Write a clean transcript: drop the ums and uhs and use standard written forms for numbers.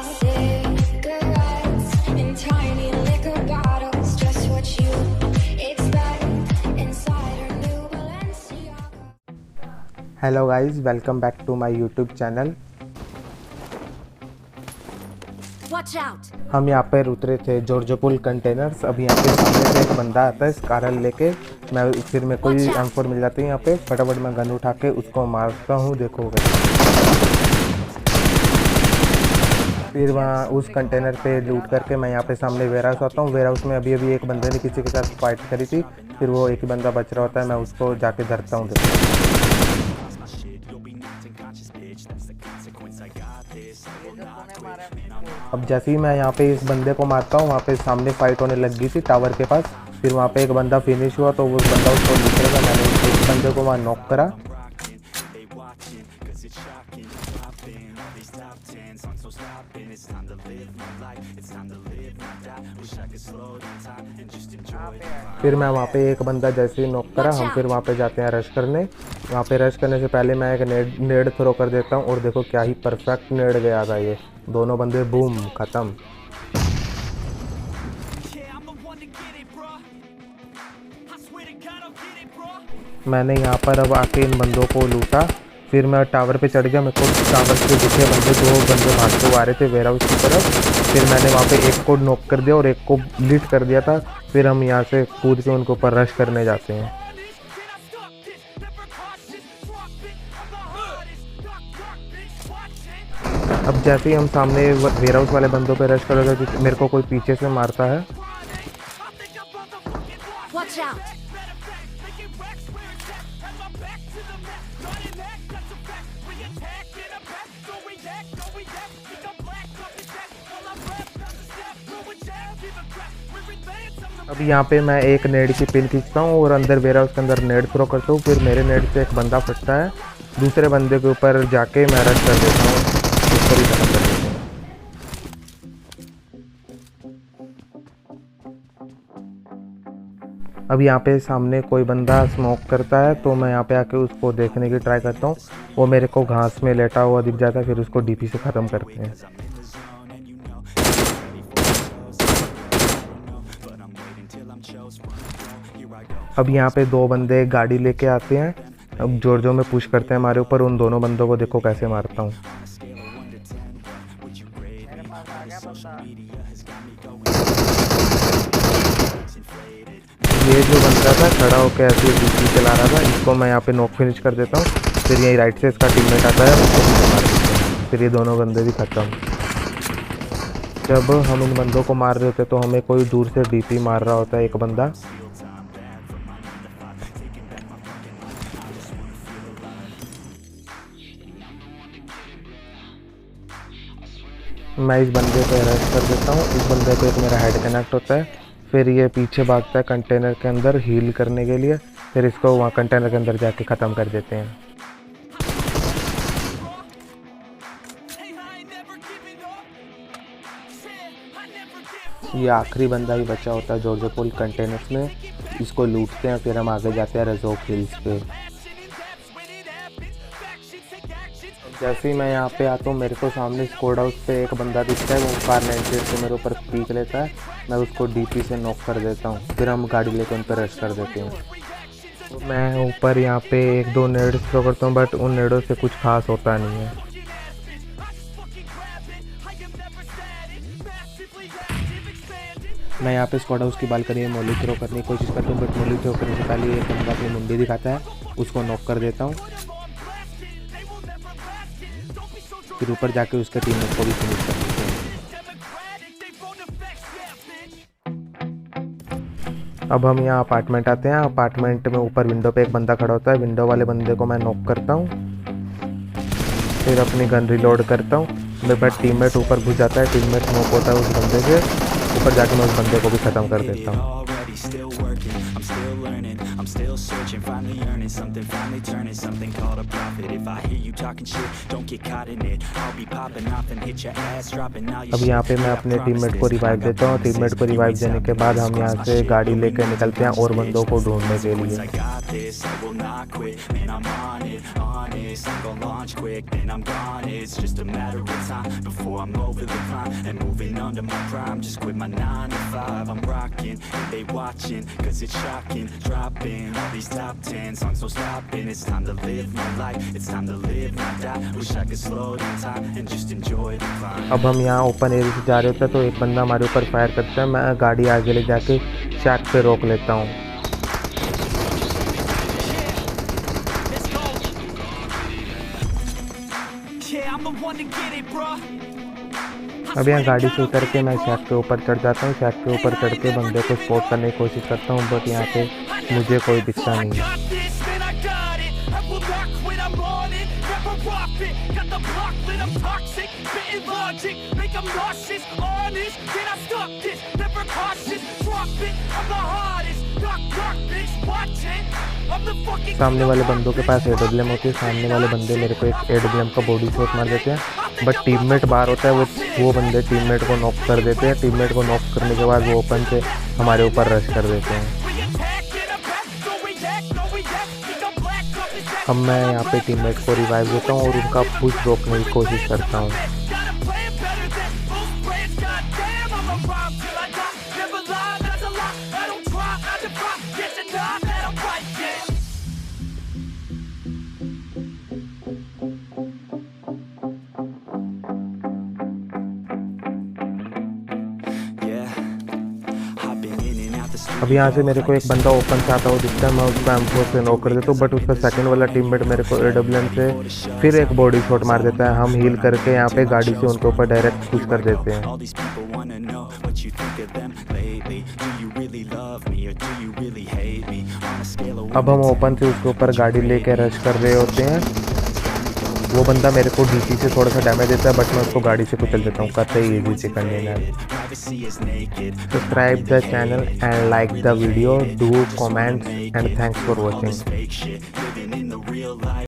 cigarettes in tiny liquor bottles, just what you expect inside her new Balenciaga. Hello guys, welcome back to my YouTube channel. Watch out! हम यहाँ पर उतरे थे जॉर्जोपुल containers. अब यहाँ पे सामने से एक बंदा आता है स्कारल लेके। मैं कोई M4 मिल जाती है यहाँ पे, फटाफट मैं गन उठा के उसको मारता हूँ। देखो फिर वहाँ उस कंटेनर पे लूट करके मैं यहाँ पे सामने वेयर हाउस आता हूँ। वेयर हाउस में अभी एक बंदे ने किसी के साथ फाइट करी थी, फिर वो एक ही बंदा बच रहा होता है, मैं उसको जाके धरता हूँ। अब जैसे ही मैं यहाँ पे इस बंदे को मारता हूँ, वहाँ पे सामने फाइट होने लग गई थी टावर के पास। फिर वहाँ पे एक बंदा फिनिश हुआ तो वो बंदा उसको निकलेगा, मैंने एक बंदे को वहाँ नॉक करा। फिर मैं वहाँ पे एक बंदा जैसे ही नॉक करा, हम फिर वहाँ पे जाते हैं रश करने। वहाँ पे रश करने से पहले मैं एक नेड थ्रो कर देता हूँ और देखो क्या ही परफेक्ट नेड गया था ये। दोनों बंदे बूम ख़त्म। मैंने यहाँ पर अब आके इन बंदों को लूटा। फिर मैं टावर पे चढ़ गया। मेरे को टावर पे दिखे बंदे, दो बंदे भागते हुए आ रहे थे वेयर हाउस की तरफ। फिर मैंने वहाँ पे एक को नॉक कर दिया और एक को लिट कर दिया था। फिर हम यहाँ से कूद के उनके ऊपर रश करने जाते हैं। अब जैसे ही हम सामने वेयर हाउस वाले बंदों पे रश करोगे तो मेरे को कोई पीछे से मारता है। Watch out! अब यहाँ पे मैं एक नेड की पिन खींचता हूँ और अंदर वेयर हाउस के अंदर नेड थ्रो करता हूँ। फिर मेरे नेड से एक बंदा फटता है, दूसरे बंदे के ऊपर जाके मैं रश कर देता हूँ, उसको भी खत्म कर देता हूँ। अब यहाँ पे सामने कोई बंदा स्मोक करता है तो मैं यहाँ पे आके उसको देखने की ट्राई करता हूँ। वो मेरे को घास में लेटा हुआ दिख जाता है, फिर उसको डीपी से ख़त्म करते हैं। अब यहाँ पे दो बंदे गाड़ी लेके आते हैं। अब जोर में पुश करते हैं हमारे ऊपर। उन दोनों बंदों को देखो कैसे मारता हूँ। ये जो बंदा था खड़ा होकर ऐसे डीपी चला रहा था, इसको मैं यहाँ पे नॉक फिनिश कर देता हूँ। फिर यहीं राइट से इसका टीममेट आता है, उसको भी मार देता हूँ। फिर ये दोनों बंदे भी खत्म। जब हम इन बंदों को मार रहे होते तो हमें कोई दूर से डीपी मार रहा होता है एक बंदा। मैं इस बंदे पे रश कर देता हूँ। इस बंदे पे एक मेरा हेड कनेक्ट होता है। फिर ये पीछे भागता है कंटेनर के अंदर हील करने के लिए। फिर इसको वहाँ कंटेनर के अंदर जाके ख़त्म कर देते हैं। ये आखिरी बंदा ही बचा होता है जॉर्जोपुल कंटेनर्स में। इसको लूटते हैं, फिर हम आगे जाते हैं रेजोक हिल्स पे। जैसे ही मैं यहाँ पे आता हूँ, मेरे को सामने स्क्वाड हाउस पे एक बंदा दिखता है। वो कार 98 से मेरे ऊपर पीक लेता है, मैं उसको डीपी से नॉक कर देता हूँ। फिर हम गाड़ी लेकर उन पर रश कर देते हैं। तो मैं ऊपर यहाँ पे एक दो नेड थ्रो करता हूँ, बट उन नेडों से कुछ खास होता नहीं है। मैं यहाँ पे स्क्वाड हाउस की बालकनी में मोली थ्रो करने की कोशिश करता हूँ, बट मोली थ्रो करने से पहले एक बंदा अपनी मुंडी दिखाता है, उसको नॉक कर देता हूँ। फिर ऊपर जाके उसके टीममेट को भी फिनिश कर देते हैं। अब हम यहाँ अपार्टमेंट आते हैं। अपार्टमेंट में ऊपर विंडो पे एक बंदा खड़ा होता है। विंडो वाले बंदे को मैं नॉक करता हूँ, फिर अपनी गन रिलोड करता हूँ। मेरा टीममेट ऊपर घुस जाता है, टीममेट नॉक होता है उस बंदे से। ऊपर जाके मैं उस बंदे को भी ख़त्म कर देता हूँ। finally turning something called a profit. If I hear you talking shit, don't get caught in it. I'll be popping off and hit your ass dropping all your अब यहाँ पे मैं अपने टीममेट को रिवाइव देता हूँ। टीममेट को revive देने के बाद हम यहाँ से गाड़ी लेकर निकलते हैं और बंदों को ढूंढने के लिए। I got this, I will not quit. Man, I'm on it, honest. I'm gonna launch quick, then I'm gone. It's just a matter of time before I'm over the climb and moving under my prime. Just quit my 9 to 5. I'm rocking, and they watching, cause it's shocking. Dropping all these top 10 songs, no stopping. It's time to live my life. It's time to live, not die. Wish I could slow down time and just enjoy the climb. अब हम यहाँ open area से जा रहे होते हैं तो एक बंदा हमारे ऊपर फायर करता है। मैं गाड़ी आगे ले जाके शैक पे रोक लेता हूँ। अब यहाँ गाड़ी से उतर के मैं शैक के ऊपर चढ़ जाता हूँ। शैक के ऊपर चढ़ के बंदे को स्पॉट करने की कोशिश करता हूँ, बट यहाँ पे मुझे कोई दिखता नहीं है। सामने वाले बंदों के पास AWM होती है। सामने वाले बंदे मेरे को एक AWM का बॉडी शॉट मार देते हैं, बट टीममेट बाहर होता है। वो बंदे टीममेट को नॉक कर देते हैं। टीममेट को नॉक करने के बाद वो ओपन से हमारे ऊपर रश कर देते हैं। अब मैं यहाँ पे टीममेट को रिवाइव देता हूँ और उनका पुश रोकने की कोशिश करता हूँ। अब यहाँ से मेरे को एक बंदा ओपन से आता हुआ दिखता है। मैं उसको M4 से नॉक कर देता हूँ, बट उसका सेकंड वाला टीममेट मेरे को AWM से फिर एक बॉडी शॉट मार देता है। हम हील करके यहाँ पे गाड़ी से उनके ऊपर डायरेक्ट पुश कर देते हैं। अब हम ओपन से उसके ऊपर गाड़ी लेके रश कर रहे होते हैं। वो बंदा मेरे को डीसी से थोड़ा सा डैमेज देता है, बट मैं उसको गाड़ी से कुचल देता हूँ। कहते ही इजी से container. Subscribe the channel and like the video, do comments and thanks for watching.